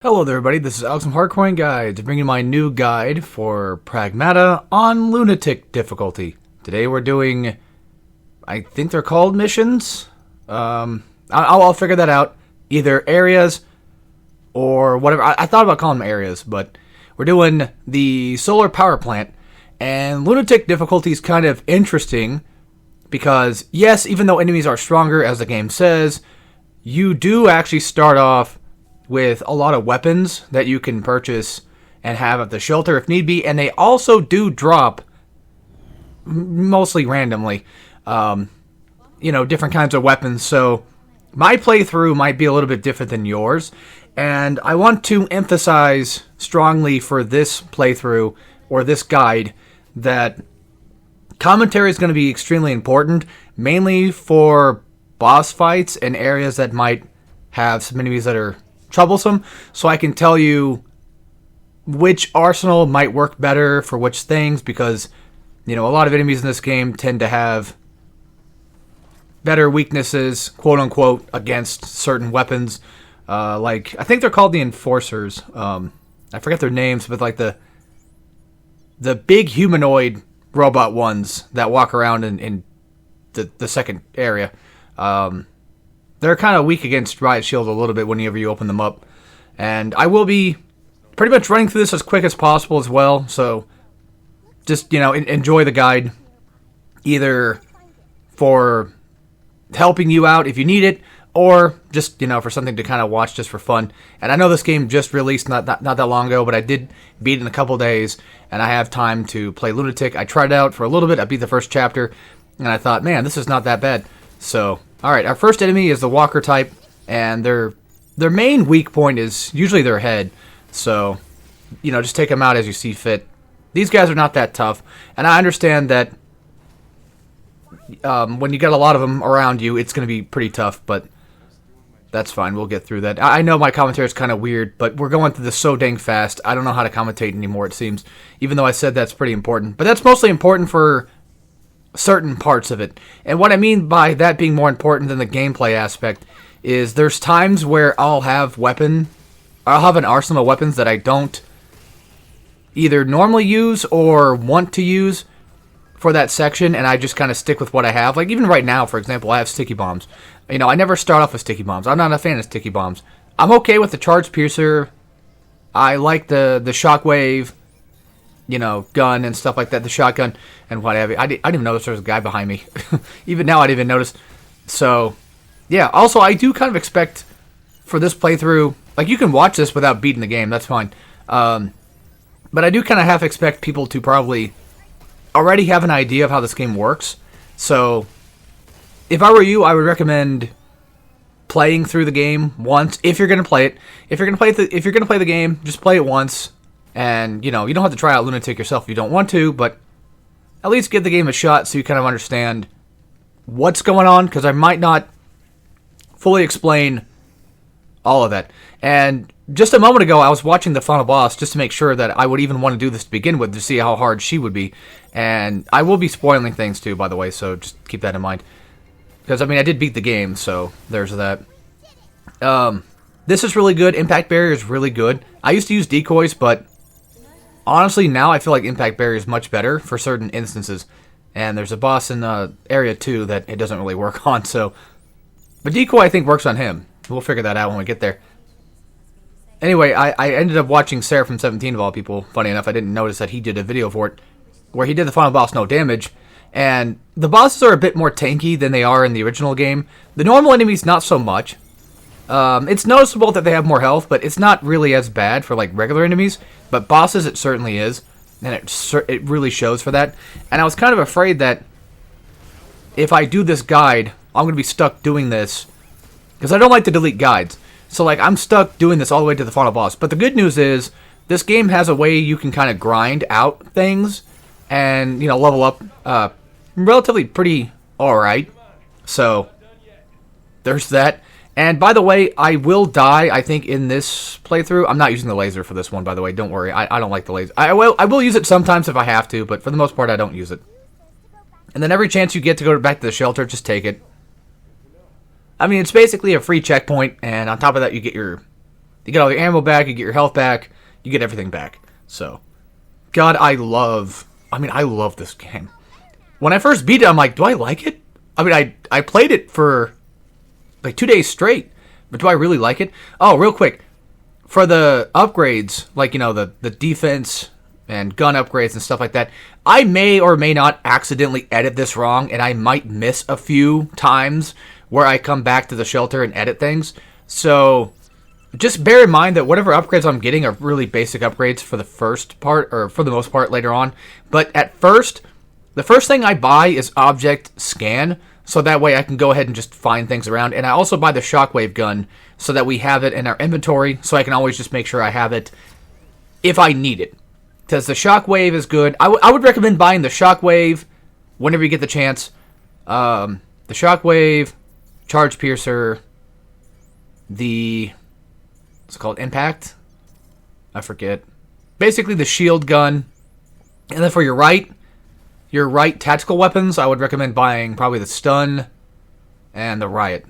Hello there everybody, this is Alex from Hardcoin Guides, bringing my new guide for Pragmata on Lunatic difficulty. Today we're doing, I think they're called missions? I'll figure that out. Either areas or whatever. I thought about calling them areas, but we're doing the solar power plant. And Lunatic difficulty is kind of interesting because, yes, even though enemies are stronger, as the game says, you do actually start off with a lot of weapons that you can purchase and have at the shelter if need be, and they also do drop, mostly randomly, different kinds of weapons, so my playthrough might be a little bit different than yours, and I want to emphasize strongly for this playthrough, or this guide, that commentary is going to be extremely important, mainly for boss fights and areas that might have some enemies that are troublesome, so I can tell you which arsenal might work better for which things, because a lot of enemies in this game tend to have better weaknesses, quote unquote, against certain weapons. Like I think they're called the enforcers. I forget their names, but like the big humanoid robot ones that walk around in the second area. They're kind of weak against riot shield a little bit whenever you open them up. And I will be pretty much running through this as quick as possible as well. So just, enjoy the guide. Either for helping you out if you need it, or just, for something to kind of watch just for fun. And I know this game just released not that long ago, but I did beat it in a couple days. And I have time to play Lunatic. I tried it out for a little bit. I beat the first chapter. And I thought, man, this is not that bad. So alright, our first enemy is the walker type, and their main weak point is usually their head, so, just take them out as you see fit. These guys are not that tough, and I understand that when you get a lot of them around you, it's going to be pretty tough, but that's fine, we'll get through that. I know my commentary is kind of weird, but we're going through this so dang fast, I don't know how to commentate anymore, it seems, even though I said that's pretty important. But that's mostly important for certain parts of it. And what I mean by that being more important than the gameplay aspect is there's times where I'll have an arsenal of weapons that I don't either normally use or want to use for that section, and I just kind of stick with what I have. Like even right now, for example, I have sticky bombs. I never start off with sticky bombs. I'm not a fan of sticky bombs. I'm okay with the charge piercer. I like the shockwave, gun and stuff like that, the shotgun and what have you. I didn't even notice there was a guy behind me. Even now I didn't even notice. So, yeah, also I do kind of expect for this playthrough, like you can watch this without beating the game, that's fine. But I do kind of half expect people to probably already have an idea of how this game works. So, if I were you, I would recommend playing through the game once, if you're going to play it. If you're going to play the game, just play it once. And, you don't have to try out Lunatic yourself if you don't want to, but at least give the game a shot so you kind of understand what's going on, because I might not fully explain all of that. And just a moment ago, I was watching the final boss just to make sure that I would even want to do this to begin with, to see how hard she would be. And I will be spoiling things too, by the way, so just keep that in mind. Because, I did beat the game, so there's that. This is really good. Impact Barrier is really good. I used to use decoys, but honestly, now I feel like Impact Barrier is much better for certain instances. And there's a boss in Area 2 that it doesn't really work on, so... But Decoy, I think, works on him. We'll figure that out when we get there. Anyway, I ended up watching Seraphim 17 of all people. Funny enough, I didn't notice that he did a video for it, where he did the final boss no damage. And the bosses are a bit more tanky than they are in the original game. The normal enemies, not so much. It's noticeable that they have more health, but it's not really as bad for like regular enemies. But bosses, it certainly is, and it really shows for that. And I was kind of afraid that if I do this guide, I'm going to be stuck doing this, because I don't like to delete guides. So like I'm stuck doing this all the way to the final boss. But the good news is this game has a way you can kind of grind out things and level up relatively pretty alright. So there's that. And by the way, I will die, I think, in this playthrough. I'm not using the laser for this one, by the way. Don't worry. I don't like the laser. I will use it sometimes if I have to, but for the most part, I don't use it. And then every chance you get to go back to the shelter, just take it. It's basically a free checkpoint, and on top of that, you get your You get all your ammo back, you get your health back, you get everything back. So, God, I love this game. When I first beat it, I'm like, do I like it? I mean, I played it for like 2 days straight, but do I really like it? Oh, real quick, for the upgrades, like, you know, the defense and gun upgrades and stuff like that, I may or may not accidentally edit this wrong, and I might miss a few times where I come back to the shelter and edit things. So just bear in mind that whatever upgrades I'm getting are really basic upgrades for the first part, or for the most part later on. But at first, the first thing I buy is object scan, so that way I can go ahead and just find things around. And I also buy the shockwave gun so that we have it in our inventory, so I can always just make sure I have it if I need it. Because the shockwave is good. I would recommend buying the shockwave whenever you get the chance. The shockwave, charge piercer, what's it called? Impact? I forget. Basically the shield gun. And then for your right tactical weapons, I would recommend buying probably the stun and the riot.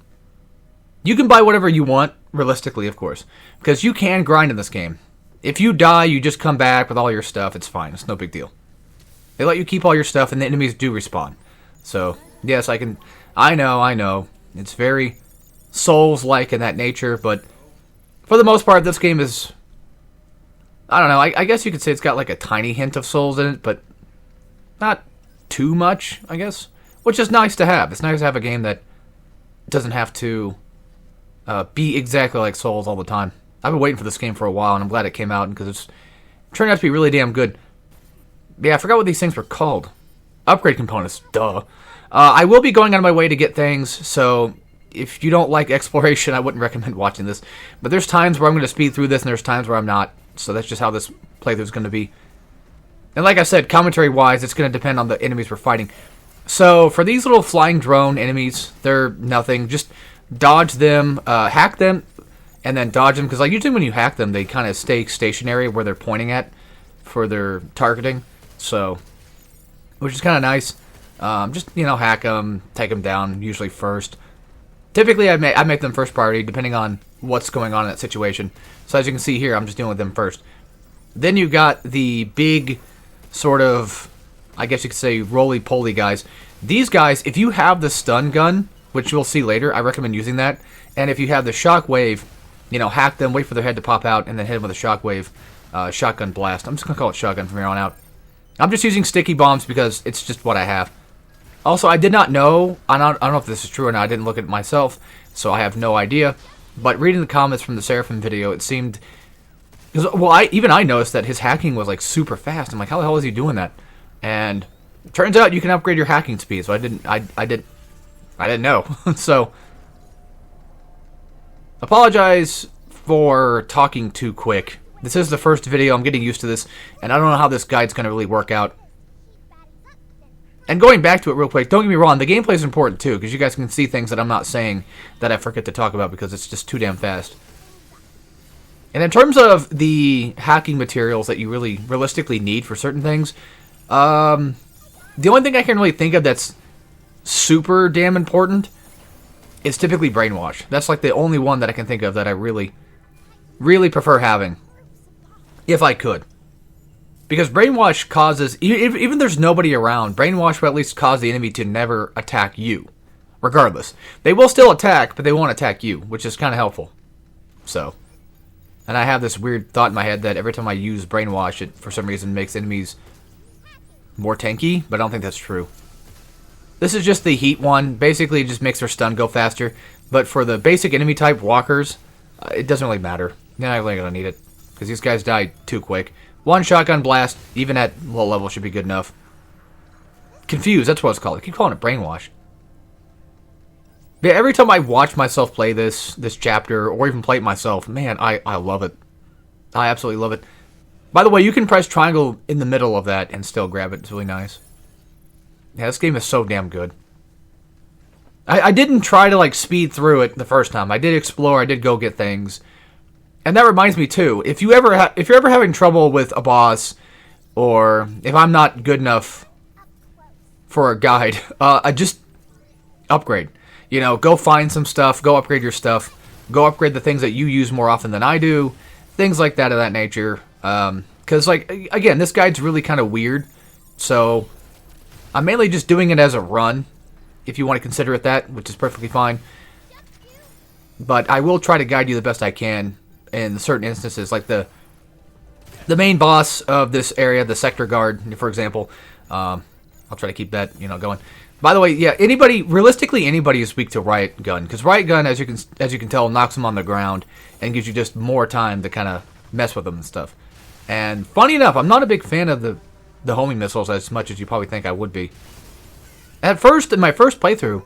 You can buy whatever you want, realistically, of course, because you can grind in this game. If you die, you just come back with all your stuff. It's fine. It's no big deal. They let you keep all your stuff, and the enemies do respawn. So, yes, I know. It's very Souls-like in that nature, but for the most part, this game is, I don't know, I guess you could say it's got like a tiny hint of Souls in it, but not too much, I guess, which is nice to have. It's nice to have a game that doesn't have to be exactly like Souls all the time. I've been waiting for this game for a while, and I'm glad it came out, because it's turned out to be really damn good. Yeah, I forgot what these things were called. Upgrade components, duh. I will be going out of my way to get things, so if you don't like exploration, I wouldn't recommend watching this. But there's times where I'm going to speed through this, and there's times where I'm not, so that's just how this playthrough is going to be. And like I said, commentary-wise, it's going to depend on the enemies we're fighting. So, for these little flying drone enemies, they're nothing. Just dodge them, hack them, and then dodge them. Because like, usually when you hack them, they kind of stay stationary where they're pointing at for their targeting. So, which is kind of nice. Just, you know, hack them, take them down, usually first. Typically, I make them first priority, depending on what's going on in that situation. So as you can see here, I'm just dealing with them first. Then you got the big sort of, I guess you could say, roly-poly guys. These guys, if you have the stun gun, which you'll see later, I recommend using that. And if you have the shockwave, you know, hack them, wait for their head to pop out, and then hit them with a shockwave shotgun blast. I'm just going to call it shotgun from here on out. I'm just using sticky bombs because it's just what I have. Also, I did not know, I don't know if this is true or not, I didn't look at it myself, so I have no idea. But reading the comments from the Seraphim video, it seemed, well, I noticed that his hacking was like super fast. I'm like, how the hell is he doing that? And it turns out you can upgrade your hacking speed, so I didn't know. So, apologize for talking too quick. This is the first video, I'm getting used to this, and I don't know how this guide's going to really work out. And going back to it real quick, don't get me wrong, the gameplay is important too, because you guys can see things that I'm not saying that I forget to talk about because it's just too damn fast. And in terms of the hacking materials that you really realistically need for certain things, the only thing I can really think of that's super damn important is typically Brainwash. That's like the only one that I can think of that I really, really prefer having, if I could. Because Brainwash causes, even there's nobody around, Brainwash will at least cause the enemy to never attack you. Regardless. They will still attack, but they won't attack you, which is kind of helpful. So. And I have this weird thought in my head that every time I use Brainwash, it for some reason makes enemies more tanky, but I don't think that's true. This is just the heat one. Basically, it just makes their stun go faster. But for the basic enemy type walkers, it doesn't really matter. You're not really going to need it. Because these guys die too quick. One shotgun blast, even at low level, should be good enough. Confused, that's what it's called. I keep calling it Brainwash. But every time I watch myself play this chapter, or even play it myself, man, I love it. I absolutely love it. By the way, you can press triangle in the middle of that and still grab it. It's really nice. Yeah, this game is so damn good. I didn't try to like speed through it the first time. I did explore, I did go get things. And that reminds me too, if you're ever having trouble with a boss, or if I'm not good enough for a guide, I just upgrade. You know, go find some stuff, go upgrade your stuff. Go upgrade the things that you use more often than I do. Things like that of that nature. Because, like, again, this guide's really kind of weird. So, I'm mainly just doing it as a run, if you want to consider it that, which is perfectly fine. But I will try to guide you the best I can in certain instances, like the main boss of this area, the sector guard, for example. I'll try to keep that, going. By the way, yeah, realistically, anybody is weak to Riot Gun, because Riot Gun, as you can tell, knocks them on the ground and gives you just more time to kind of mess with them and stuff. And funny enough, I'm not a big fan of the homing missiles as much as you probably think I would be. At first, in my first playthrough,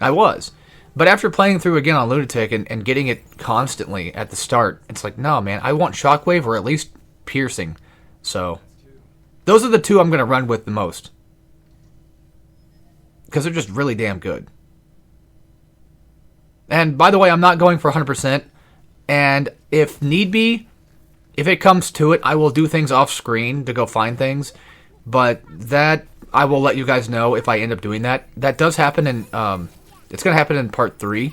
I was. But after playing through again on Lunatic and getting it constantly at the start, it's like, no, man, I want Shockwave or at least Piercing. So, those are the two I'm going to run with the most. Because they're just really damn good. And, by the way, I'm not going for 100%. And if need be, if it comes to it, I will do things off screen to go find things. But that, I will let you guys know if I end up doing that. That does happen in, it's going to happen in part 3.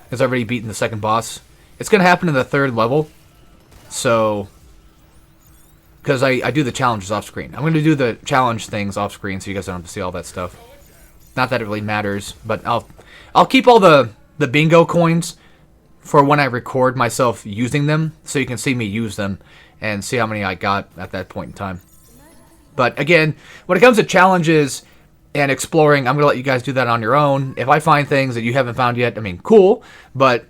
Because I've already beaten the second boss. It's going to happen in the 3rd level. So, because I do the challenges off screen. I'm going to do the challenge things off screen so you guys don't have to see all that stuff. Not that it really matters, but I'll keep all the bingo coins for when I record myself using them, so you can see me use them and see how many I got at that point in time. But again, when it comes to challenges and exploring, I'm going to let you guys do that on your own. If I find things that you haven't found yet, I mean, cool, but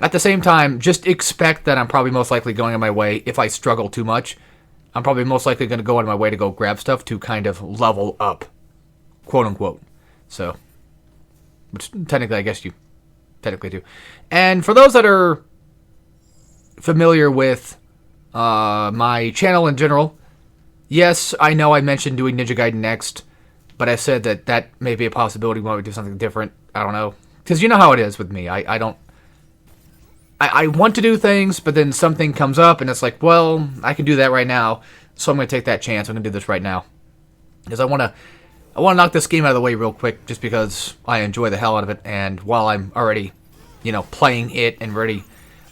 at the same time, just expect that I'm probably most likely going on my way. If I struggle too much, I'm probably most likely going to go on my way to go grab stuff to kind of level up, quote unquote. So, which technically, I guess you technically do. And for those that are familiar with my channel in general, yes, I know I mentioned doing Ninja Gaiden next, but I said that may be a possibility. We might do something different. I don't know. Because you know how it is with me. I want to do things, but then something comes up, and it's like, well, I can do that right now, so I'm going to take that chance. I'm going to do this right now. Because I want to knock this game out of the way real quick, just because I enjoy the hell out of it, and while I'm already, playing it and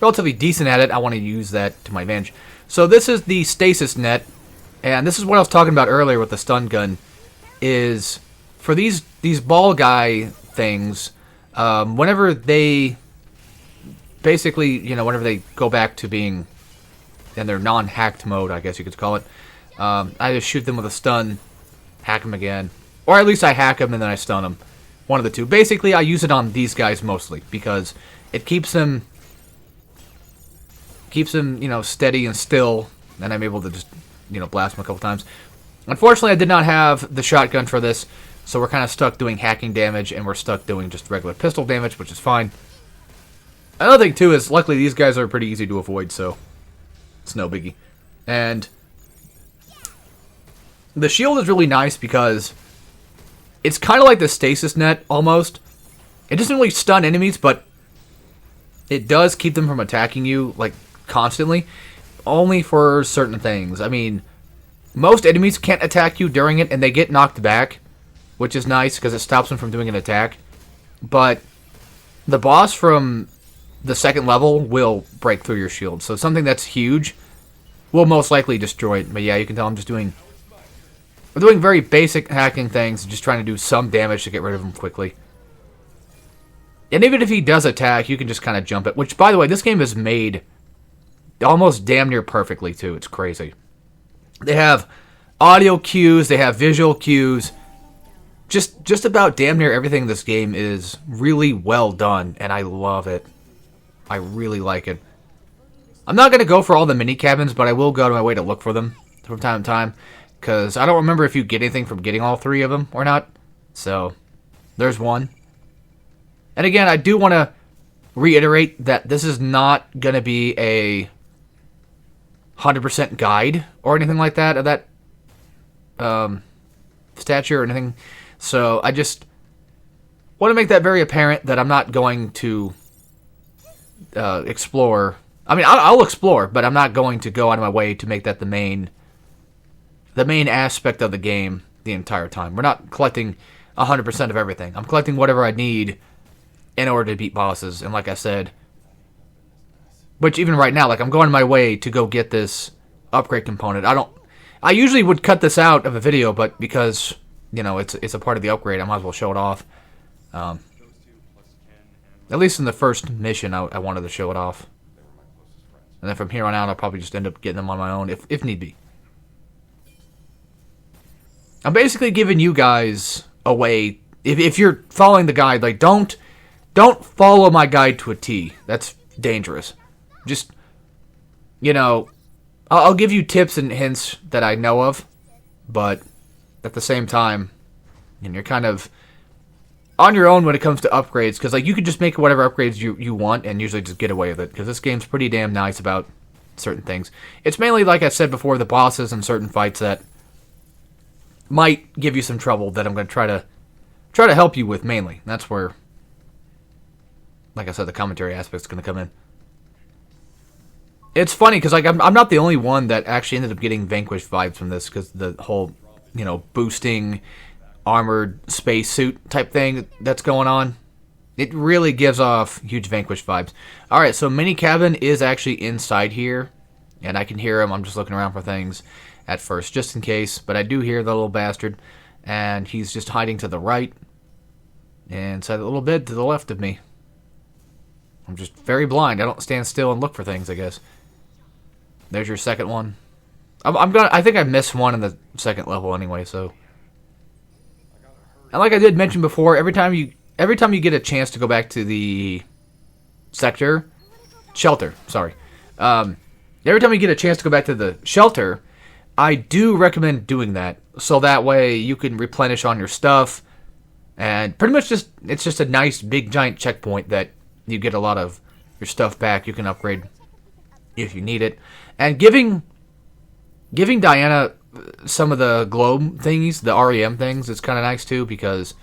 relatively decent at it, I want to use that to my advantage. So this is the stasis net, and this is what I was talking about earlier with the stun gun, is for these ball guy things, whenever they, basically, whenever they go back to being in their non-hacked mode, I guess you could call it, I just shoot them with a stun, hack them again. Or at least I hack them and then I stun them. One of the two. Basically, I use it on these guys mostly because it keeps them, steady and still, and I'm able to just, blast them a couple times. Unfortunately, I did not have the shotgun for this, so we're kind of stuck doing hacking damage, and we're stuck doing just regular pistol damage, which is fine. Another thing, too, is luckily these guys are pretty easy to avoid, so it's no biggie. And the shield is really nice because it's kind of like the stasis net, almost. It doesn't really stun enemies, but it does keep them from attacking you, like, constantly. Only for certain things. I mean, most enemies can't attack you during it, and they get knocked back, which is nice, because it stops them from doing an attack. But the boss from the 2nd level will break through your shield. So something that's huge will most likely destroy it. But yeah, you can tell I'm doing very basic hacking things, just trying to do some damage to get rid of him quickly. And even if he does attack, you can just kind of jump it. Which, by the way, this game is made almost damn near perfectly, too. It's crazy. They have audio cues, they have visual cues. Just about damn near everything in this game is really well done, and I love it. I really like it. I'm not going to go for all the mini cabins, but I will go to my way to look for them from time to time. Because I don't remember if you get anything from getting all 3 of them or not. So, there's one. And again, I do want to reiterate that this is not going to be a 100% guide or anything like that of that stature or anything. So, I just want to make that very apparent that I'm not going to explore. I mean, I'll explore, but I'm not going to go out of my way to make that the main aspect of the game the entire time. We're not collecting 100% of everything. I'm collecting whatever I need in order to beat bosses. And like I said, Which even right now, like, I'm going my way to go get this upgrade component. I usually would cut this out of a video, but because, you know, it's a part of the upgrade, I might as well show it off. At least in the first mission, I wanted to show it off. And then from here on out, I'll probably just end up getting them on my own, if need be. I'm basically giving you guys a way, if you're following the guide, like, don't follow my guide to a T. That's dangerous. Just, you know, I'll give you tips and hints that I know of, but at the same time, you know, you're kind of on your own when it comes to upgrades, because, like, you can just make whatever upgrades you want and usually just get away with it, because this game's pretty damn nice about certain things. It's mainly, like I said before, the bosses and certain fights that might give you some trouble that I'm going to try to help you with, mainly. That's where, like I said, the commentary aspect's going to come in. It's funny, because, like, I'm not the only one that actually ended up getting Vanquish vibes from this, because the whole, you know, boosting armored spacesuit type thing that's going on, it really gives off huge Vanquish vibes. Alright, so mini cabin is actually inside here, and I can hear him. I'm just looking around for things at first, just in case, but I do hear the little bastard, and he's just hiding to the right, and inside a little bit to the left of me. I'm just very blind. I don't stand still and look for things, I guess. There's your second one. I think I missed one in the second level anyway, so. And like I did mention before, every time you get a chance to go back to the shelter, sorry. Every time you get a chance to go back to the shelter, I do recommend doing that, so that way you can replenish on your stuff, and pretty much it's just a nice big giant checkpoint that you get a lot of your stuff back. You can upgrade if you need it, and giving Diana some of the globe thingies, the REM things, is kind of nice too, because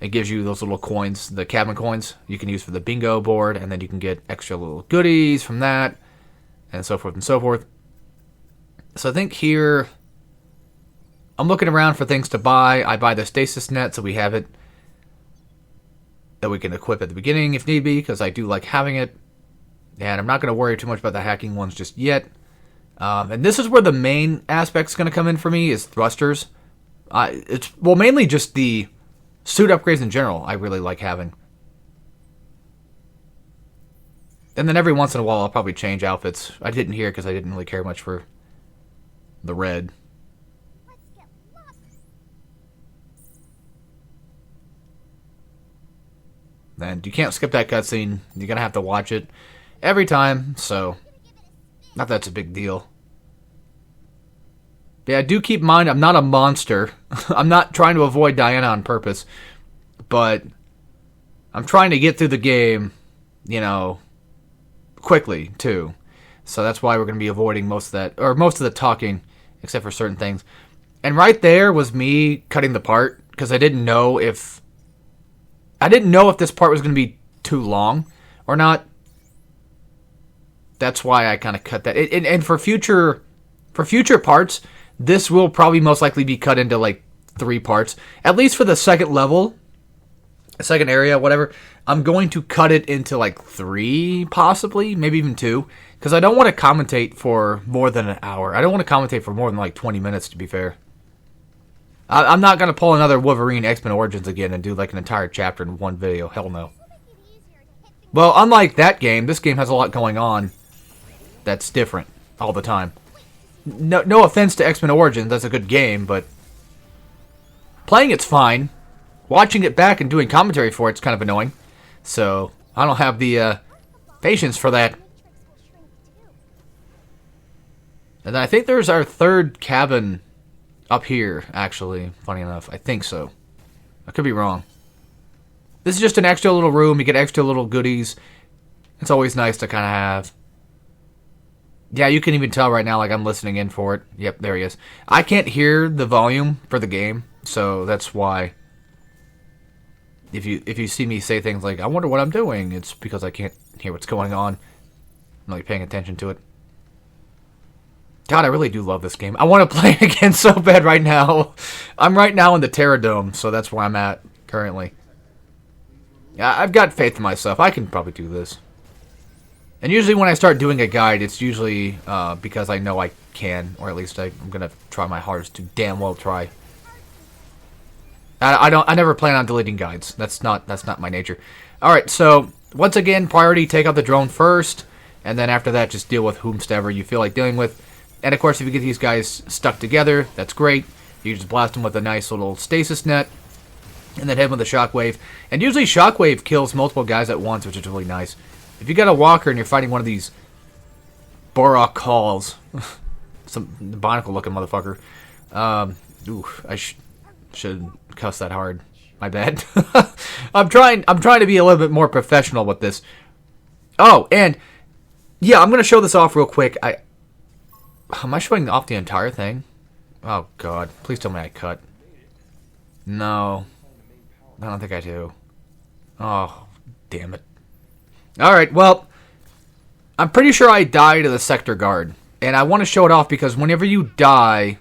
it gives you those little coins, the cabin coins, you can use for the bingo board, and then you can get extra little goodies from that, and so forth and so forth. So I think here, I'm looking around for things to buy. I buy the stasis net, so we have it, that we can equip at the beginning if need be, because I do like having it, and I'm not going to worry too much about the hacking ones just yet. And this is where the main aspect's going to come in for me, is thrusters. It's mainly just the suit upgrades in general I really like having. And then every once in a while I'll probably change outfits. I didn't here because I didn't really care much for the red. And you can't skip that cutscene. You're going to have to watch it every time, so not that it's a big deal. Yeah, do keep in mind, I'm not a monster. I'm not trying to avoid Diana on purpose. But I'm trying to get through the game, you know, quickly, too. So that's why we're going to be avoiding most of that, or most of the talking, except for certain things. And right there was me cutting the part, because I didn't know if this part was going to be too long or not. That's why I kind of cut that. And for future parts, this will probably most likely be cut into like 3 parts. At least for the second level, second area, whatever. I'm going to cut it into like 3, possibly, maybe even 2. Because I don't want to commentate for more than an hour. I don't want to commentate for more than like 20 minutes, to be fair. I'm not going to pull another Wolverine X-Men Origins again and do like an entire chapter in one video. Hell no. Well, unlike that game, this game has a lot going on that's different all the time. No offense to X-Men Origins, that's a good game, but playing it's fine. Watching it back and doing commentary for it's kind of annoying. So, I don't have the patience for that. And then I think there's our third cabin up here, actually, funny enough. I think so. I could be wrong. This is just an extra little room. You get extra little goodies. It's always nice to kind of have. Yeah, you can even tell right now, like, I'm listening in for it. Yep, there he is. I can't hear the volume for the game, so that's why. If you see me say things like, I wonder what I'm doing, it's because I can't hear what's going on. I'm, like, paying attention to it. God, I really do love this game. I want to play it again so bad right now. I'm right now in the Terra Dome, so that's where I'm at currently. Yeah, I've got faith in myself. I can probably do this. And usually when I start doing a guide, it's usually because I know I can, or at least I'm gonna try my hardest to damn well try. I never plan on deleting guides. That's not my nature. All right, so once again, priority, take out the drone first, and then after that, just deal with whomsoever you feel like dealing with. And of course, if you get these guys stuck together, that's great. You just blast them with a nice little stasis net, and then hit them with a shockwave. And usually shockwave kills multiple guys at once, which is really nice. If you got a walker and you're fighting one of these Borok calls, some barnacle-looking motherfucker, I should cuss that hard. My bad. I'm trying to be a little bit more professional with this. Oh, and yeah, I'm gonna show this off real quick. Am I showing off the entire thing? Oh God, please tell me I cut. No, I don't think I do. Oh, damn it. All right, well, I'm pretty sure I died to the sector guard, and I want to show it off because whenever you die,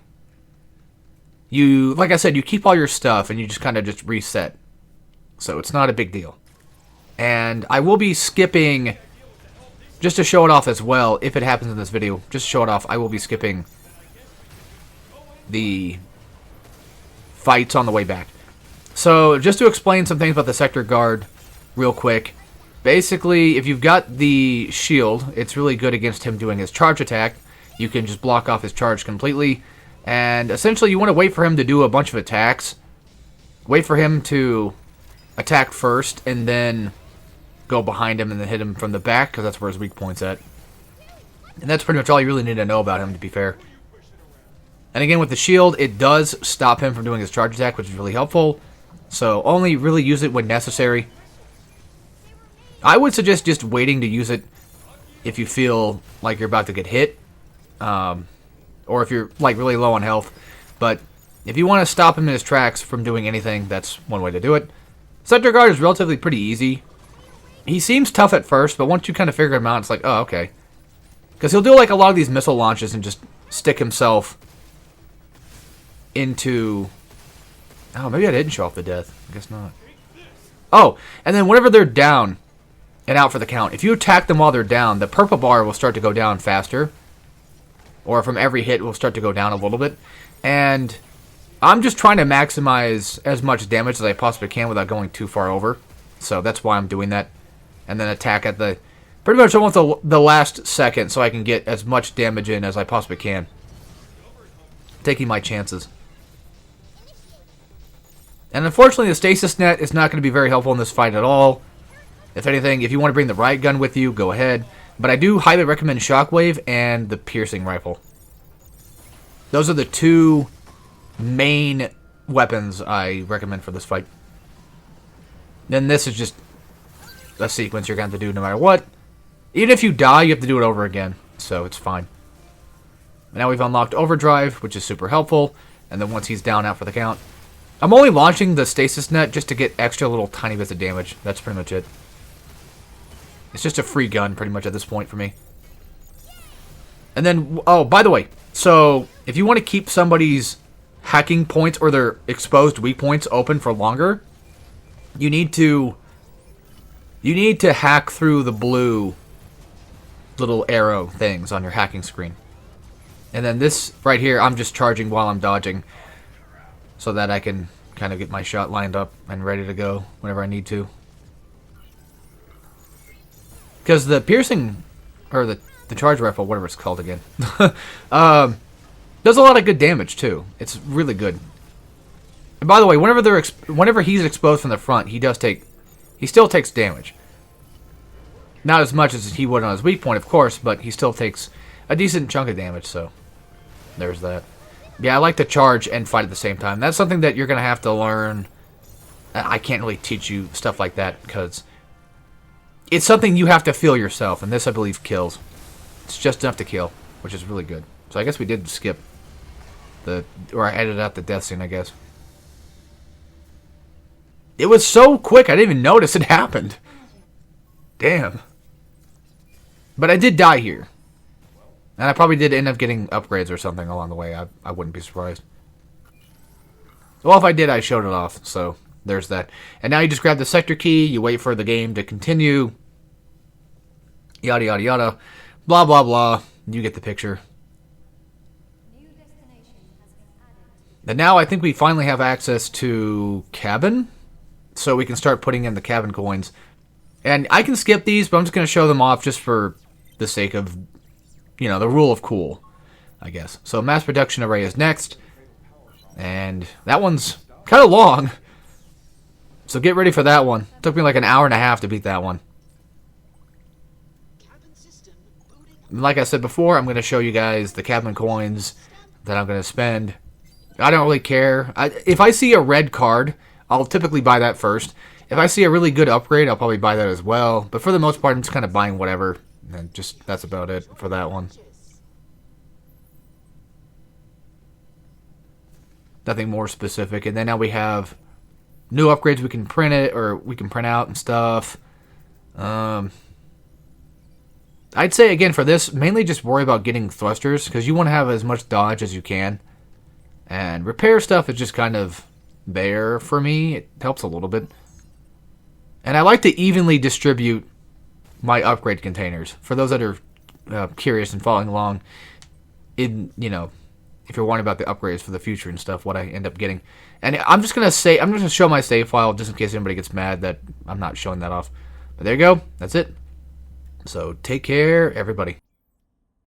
like I said, you keep all your stuff and you just kind of just reset. So it's not a big deal. And I will be skipping, just to show it off as well, if it happens in this video, just to show it off, I will be skipping the fights on the way back. So just to explain some things about the sector guard real quick. Basically, if you've got the shield, it's really good against him doing his charge attack. You can just block off his charge completely. And essentially, you want to wait for him to do a bunch of attacks. Wait for him to attack first, and then go behind him and then hit him from the back, because that's where his weak point's at. And that's pretty much all you really need to know about him, to be fair. And again, with the shield, it does stop him from doing his charge attack, which is really helpful. So only really use it when necessary. I would suggest just waiting to use it if you feel like you're about to get hit. Or if you're like really low on health. But if you want to stop him in his tracks from doing anything, that's one way to do it. Sector guard is relatively pretty easy. He seems tough at first, but once you kind of figure him out, it's like, oh, okay. Because he'll do like a lot of these missile launches and just stick himself into... Oh, maybe I didn't show off the death. I guess not. Oh, and then whenever they're down and out for the count, if you attack them while they're down, the purple bar will start to go down faster. Or from every hit, will start to go down a little bit. And I'm just trying to maximize as much damage as I possibly can without going too far over. So that's why I'm doing that. And then attack at the... pretty much almost the last second so I can get as much damage in as I possibly can. Taking my chances. And unfortunately, the stasis net is not going to be very helpful in this fight at all. If anything, if you want to bring the riot gun with you, go ahead. But I do highly recommend Shockwave and the piercing rifle. Those are the two main weapons I recommend for this fight. Then this is just a sequence you're going to have to do no matter what. Even if you die, you have to do it over again. So it's fine. And now we've unlocked Overdrive, which is super helpful. And then once he's down out for the count. I'm only launching the stasis net just to get extra little tiny bits of damage. That's pretty much it. It's just a free gun pretty much at this point for me. And then, oh, by the way, so if you want to keep somebody's hacking points or their exposed weak points open for longer, you need to hack through the blue little arrow things on your hacking screen. And then this right here, I'm just charging while I'm dodging so that I can kind of get my shot lined up and ready to go whenever I need to. Because the piercing, or the charge rifle, whatever it's called again, does a lot of good damage too. It's really good. And by the way, whenever he's exposed from the front, he still takes damage. Not as much as he would on his weak point, of course, but he still takes a decent chunk of damage. So there's that. Yeah, I like to charge and fight at the same time. That's something that you're gonna have to learn. I can't really teach you stuff like that because it's something you have to feel yourself, and this, I believe, kills. It's just enough to kill, which is really good. So I guess we did skip or I edited out the death scene, I guess. It was so quick, I didn't even notice it happened. Damn. But I did die here. And I probably did end up getting upgrades or something along the way. I wouldn't be surprised. Well, if I did, I showed it off, so there's that. And now you just grab the sector key, you wait for the game to continue. Yada, yada, yada. Blah, blah, blah. You get the picture. And now I think we finally have access to cabin. So we can start putting in the cabin coins. And I can skip these, but I'm just going to show them off just for the sake of, the rule of cool, I guess. So mass production array is next. And that one's kind of long. So get ready for that one. It took me like an hour and a half to beat that one. Like I said before, I'm going to show you guys the cabin coins that I'm going to spend. I don't really care. If I see a red card, I'll typically buy that first. If I see a really good upgrade, I'll probably buy that as well. But for the most part, I'm just kind of buying whatever. And just that's about it for that one. Nothing more specific. And then now we have new upgrades we can print it, or we can print out and stuff. I'd say, again, for this, mainly just worry about getting thrusters, because you want to have as much dodge as you can. And repair stuff is just kind of there for me. It helps a little bit. And I like to evenly distribute my upgrade containers. For those that are curious and following along, if you're wondering about the upgrades for the future and stuff, what I end up getting. And I'm just going to show my save file just in case anybody gets mad that I'm not showing that off. But there you go. That's it. So take care, everybody.